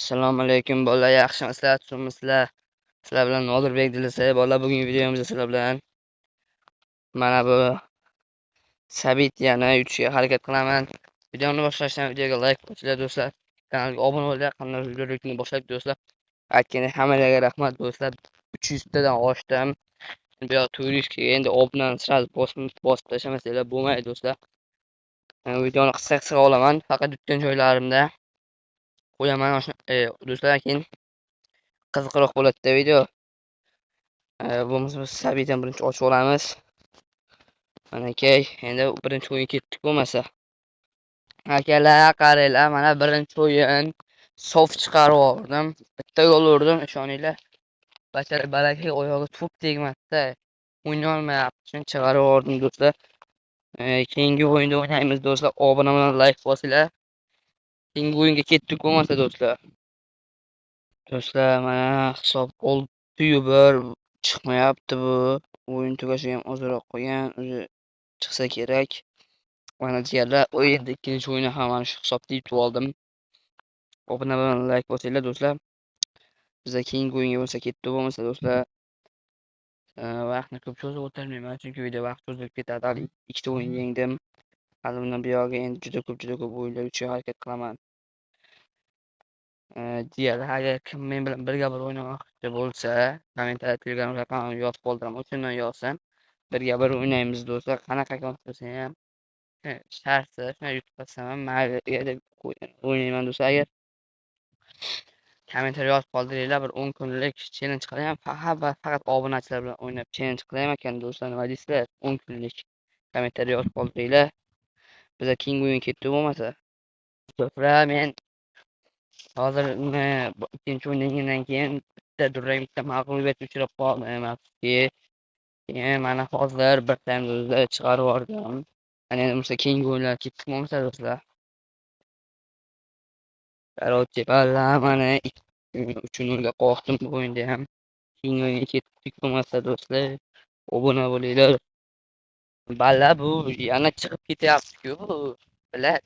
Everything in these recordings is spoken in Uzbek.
Assalomu alaykum bolalar, yaxshimisizlar, turibmisizlar? Sizlar bilan Nodirbek Dilizay bolalar. Bugungi videomizda sizlar bilan mana bu Sabit yana yutishga harakat qilaman. Videoni boshlashdan videoga like qo'yinglar do'stlar. Kanalga obuna bo'linglar, qanday videoni boshlaylik do'stlar. Aytganda hammalarga rahmat do'stlar. 300 tadan oshdim. Bu yoq 400 ga endi obunani sirasi bosib tashlamasanglar bo'lmaydi do'stlar. Videoni qisqa olaman, faqat yutgan joylarimda qo'yaman do'stlar, keyin qiziqroq bo'ladi video. Biz Sabitni birinchi ochib olamiz. Manakay, endi birinchi o'yin ketdik bo'lmasa. Akalar, qaranglar, mana birinchi o'yin sof chiqarib oldim. Bitta gol urdim, ishoninglar. Bachara balaki oyog'i to'p tegmadi-da. O'ynay olmayapti, shuni chiqarib oldim do'stlar. Keyingi o'yinda o'ynaymiz do'stlar. Obuna bilan like bosinglar. Keyingi o'yinga ketdik bo'lmasa do'stlar. Do'stlar, mana hisob 6-1 chiqmayapti bu. O'yin tugashiga ham ozroq qolgan, o'zi chiqsa kerak. Mana jigarlar, o'yinda ikkinchi o'yinni ham mana shu hisobda yutib oldim. Obuna bilan like bosinglar do'stlar. Bizda keyingi o'yinga bo'lsa ketdi, bo'lmasa do'stlar. Vaqtni ko'p cho'zib o'tirmayman, chunki video vaqt cho'zilib ketadi. Hali ikkita o'yin yengdim. Hali bundan buyog'iga endi juda ko'p o'yinlar yutishga harakat qilaman. Jigarlar, agar kim men bilan birga bir o'ynamoqchi bo'lsa, kommentariyada Telegram raqamimni yozib qoldiraman. O'shandan yozsam, birga bir o'ynaymiz do'stlar. Qanaqa akkaunт bo'lsa ham shartsiz shuni yutib olsam ham mayli deb o'ynayman do'stlar. Agar kommentariyga yozib qoldiringlar, bir 10 kunlik challenge qilaman. Faqat obunachilar bilan o'ynab challenge qilaman ekan do'stlar. Nima deysizlar? 10 kunlik kommentariyga yozib qoldiringlar. Bizga keyingi o'yin ketdi bo'lmasa. Do'stlar, men hozir ikkinchi o'yindan keyin bitta mag'lubiyatga uchrab qoldim. Keyin mana hozir bir taymda chiqarib yubordim. Ana endi keyingi o'yinlar ketdik bo'lmasa do'stlar. Короче, balla mana 3-0 qo'rqdim bu o'yinda ham. Keyingi o'yinga ketdik bo'lmasa do'stlar. Obuna bo'linglar. Balla bu yana chiqib ketyapti-ku. Bilar.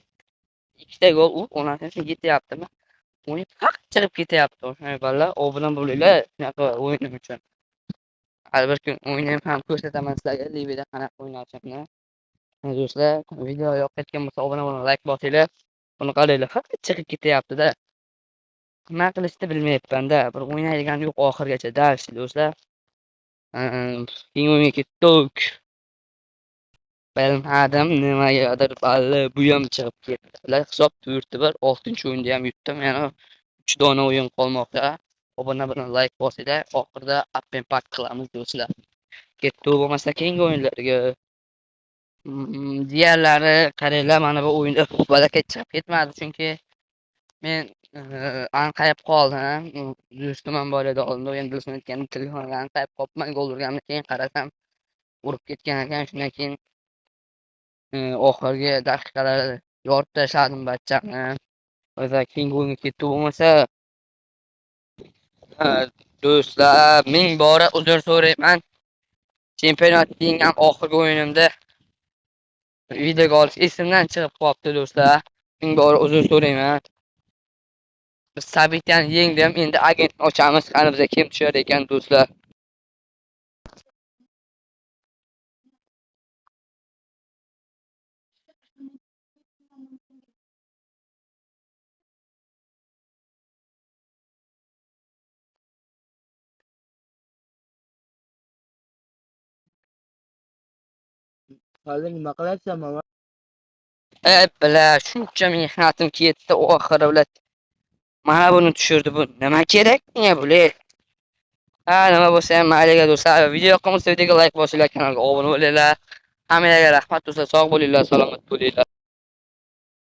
Ikkita gol urib, onasini yetyaptimi? O'yin faqat chiqib ketyapti. O'sha balla obuna bo'linglar. Shunaqa o'yinim uchun. Har bir kun o'ynayman ham ko'rsataman sizlarga Liviyada qanaqa o'ynashimni. Do'stlar, video yoqib ketgan bo'lsa obuna bo'ling, like bosinglar. Buni qaranglar, faqat chiqib ketyapti-da. Nima qilishni bilmayapman-da. Bir o'ynaydigan yo'q oxirgacha dars do'stlar. Keyingi o'yinga ketdik. Bilmadim nimagadir balli bu ham chiqib ketdi. Hisob 4-1, 6-o'yinda ham yutdim. Yana 3 dona o'yin qolmoqda. Obuna bilan like bosinglar. Oxirida up and pack qilamiz do'stlar. Ketdi bo'lmasa keyingi o'yinlarga. Diğerlari qaranglar, mana bu o'yinda balaki chiqib ketmadi, chunki men anqayib qoldim. Do'stim ham bor edi oldinda, endi do'stim aytgan telefonga anqayib qolibman, gol urganimdan keyin qarasam urib ketgan ekan. Shundan keyin oxirgi daqiqalarda yorib tashladim bachchani. O'zi keyingi o'yinga ketdi bo'lmasa do'stlar, ming bora uzr so'rayman. Chempionatning ham oxirgi o'yinimda videoga olish esimdan chiqib qolibdi do'stlar. Ming bora uzr so'rayman. Biz Sabitni yengdim. Endi agent ochamiz. Qani bizga kim tushar ekan do'stlar. Hozir nima qilyapsan, mama? Bilar, shuncha mehnatim ketdi oxiri bilan. Mana buni tushirdi bu. Nima kerak menga bular? Nima bo'lsa ham mayliga do'stlar. Video yoqqan bo'lsa videoga like bosinglar, kanalga obuna bo'linglar. Hammaga rahmat do'stlar. Sog' bo'linglar, salomat bo'linglar.